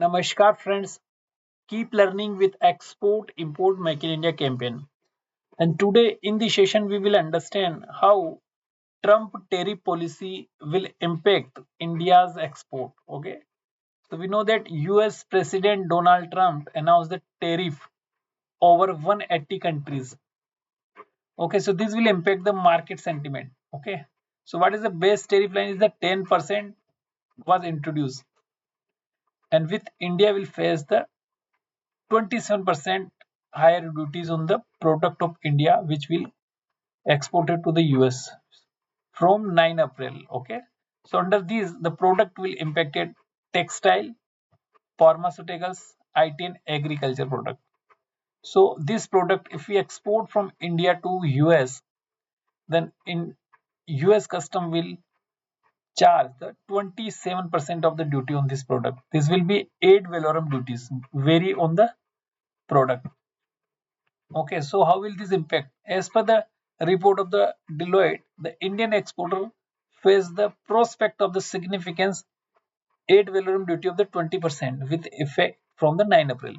Namaskar friends, keep learning with Export Import Make in India campaign. And today in the session we will understand how Trump tariff policy will impact India's export. Okay, so we know that US President Donald Trump announced the tariff over 180 countries. Okay, so this will impact the market sentiment. Okay, so what is the base tariff line is that 10% was introduced, and with India will face the 27% higher duties on the product of India, which will exported to the US from 9 April. Okay, so under these, the product will impacted textile, pharmaceuticals, IT, and agriculture product. So this product, if we export from India to US, then in US custom will charge the 27% of the duty on this product. This will be 8 valorum duties, vary on the product. Okay, so how will this impact? As per the report of the Deloitte, the Indian exporter faced the prospect of the significance 8 valorum duty of the 20% with effect from the 9 April.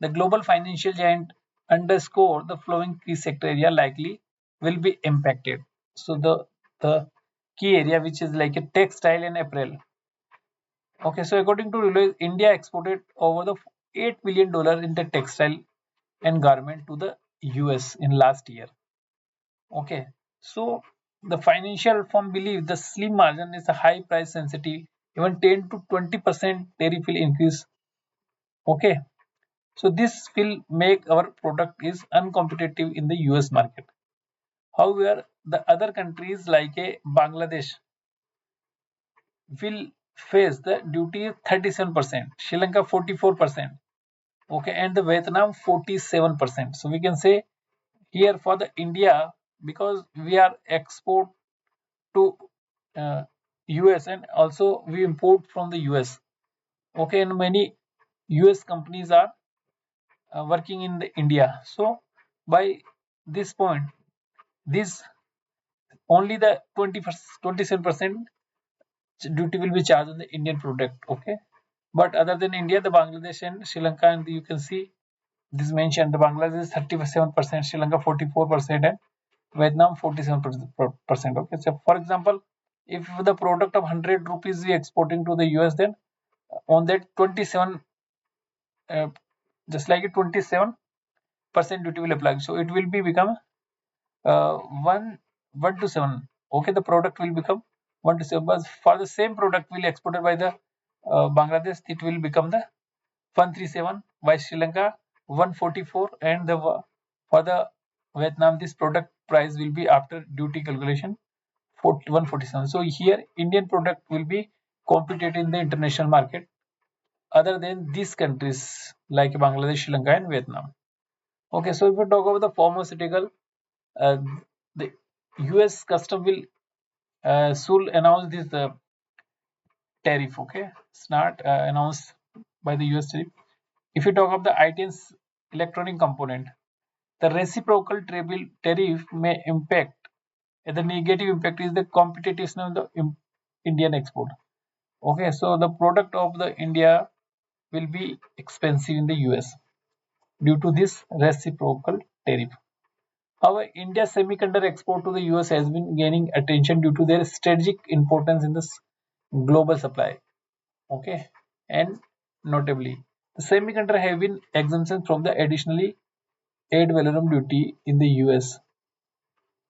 The global financial giant underscore the flowing key sector area likely will be impacted. So the key area which is like a textile and apparel. Okay, so according to Deloitte, India exported over the $8 billion in the textile and garment to the US in last year. Okay, so the financial firm believe the slim margin is a high price sensitive, even 10 to 20% tariff will increase. Okay, so this will make our product is uncompetitive in the US market. However, the other countries like a Bangladesh will face the duty 37%, Sri Lanka 44%, okay, and the Vietnam 47%. So we can say here for the India, because we are export to US and also we import from the US. Okay, and many US companies are working in the India. So by this point, this only the 27% duty will be charged on the Indian product. Okay, but other than India, the Bangladesh and Sri Lanka, and you can see this mentioned the Bangladesh is 37%, Sri Lanka 44%, and Vietnam 47%. Okay, so for example, if the product of 100 rupees we exporting to the US, then on that 27, uh, just like a 27% duty will apply. So it will be become uh, 1 to 7. Okay, the product will become 1 to 7. But for the same product will exported by the Bangladesh, it will become the 137, by Sri Lanka 144, and the for the Vietnam this product price will be after duty calculation 147. So here Indian product will be competed in the international market other than these countries like Bangladesh, Sri Lanka, and Vietnam. Okay, so if we talk about the pharmaceutical, uh, the US custom will soon announce this tariff. Okay, it's not announced by the US tariff. If you talk of the items electronic component, the reciprocal tariff may impact. The negative impact is the competitiveness of the Indian export. Okay, so the product of the India will be expensive in the US due to this reciprocal tariff. However, India's semiconductor export to the US has been gaining attention due to their strategic importance in this global supply. Okay, and notably, the semiconductor have been exemption from the additionally aid valorem duty in the US.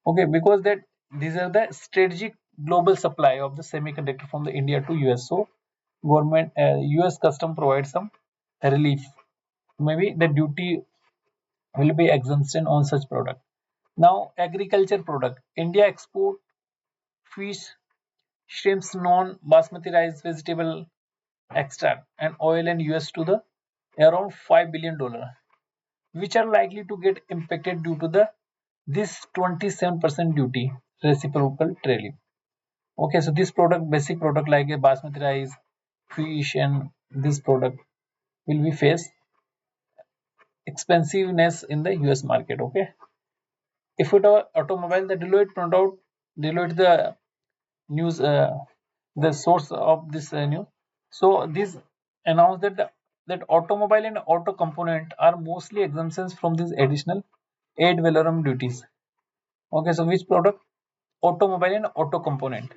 Okay, because that these are the strategic global supply of the semiconductor from the India to US. So government US custom provides some relief. Maybe the duty will be exemption on such product. Now agriculture product. India export fish, shrimps, non-basmati rice, vegetable extract, and oil and US to the around $5 billion, which are likely to get impacted due to the this 27% duty reciprocal tariff. Okay, so this product, basic product like a basmati rice, fish, and this product will be face expensiveness in the US market. Okay, if it are automobile, the Deloitte printout, Deloitte the news, the source of this news. So this announced that automobile and auto component are mostly exemptions from these additional ad valorem duties. Okay, so which product? Automobile and auto component.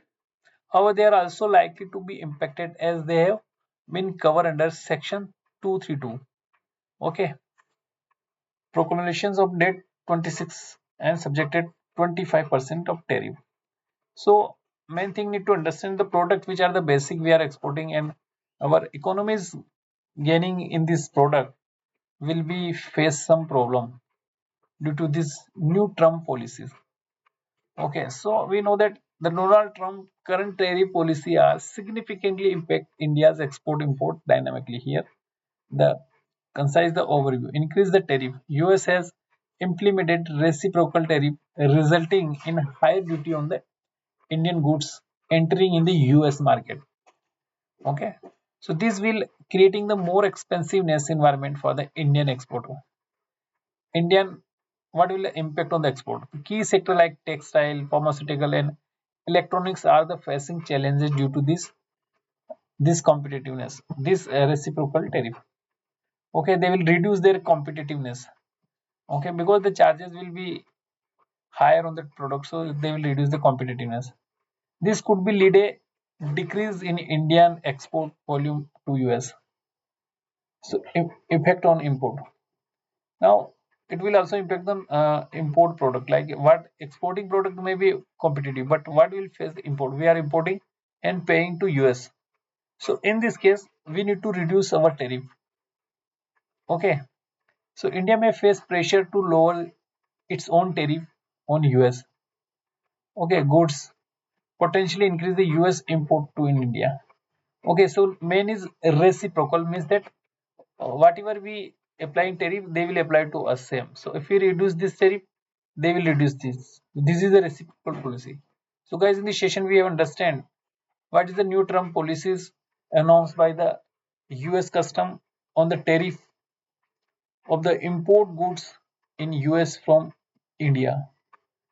However, they are also likely to be impacted as they have been covered under Section 232. Okay, proclamations of date 26 and subjected 25% of tariff. So main thing need to understand the product which are the basic we are exporting and our economy is gaining in this product will be face some problem due to this new Trump policies. Okay, so we know that the Donald Trump current tariff policy are significantly impact India's export import dynamically here. The concise the overview. Increase the tariff. US has implemented reciprocal tariff resulting in higher duty on the Indian goods entering in the US market. Okay. So this will creating the more expensiveness environment for the Indian exporter. Indian, what will the impact on the export? Key sector like textile, pharmaceutical, and electronics are the facing challenges due to this competitiveness, this reciprocal tariff. Okay, they will reduce their competitiveness. Okay, because the charges will be higher on the product, so they will reduce the competitiveness. This could be lead a decrease in Indian export volume to US. So effect on import. Now it will also impact the import product. Like what exporting product may be competitive, but what will face the import? We are importing and paying to US. So in this case, we need to reduce our tariff. Okay. So India may face pressure to lower its own tariff on US. Okay, goods potentially increase the US import to in India. Okay, so main is reciprocal means that whatever we apply in tariff, they will apply to us same. So if we reduce this tariff, they will reduce this. This is the reciprocal policy. So guys, in this session we have understand what is the new Trump policies announced by the US custom on the tariff of the import goods in US from India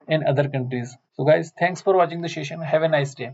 and other countries. So guys, thanks for watching the session. Have a nice day.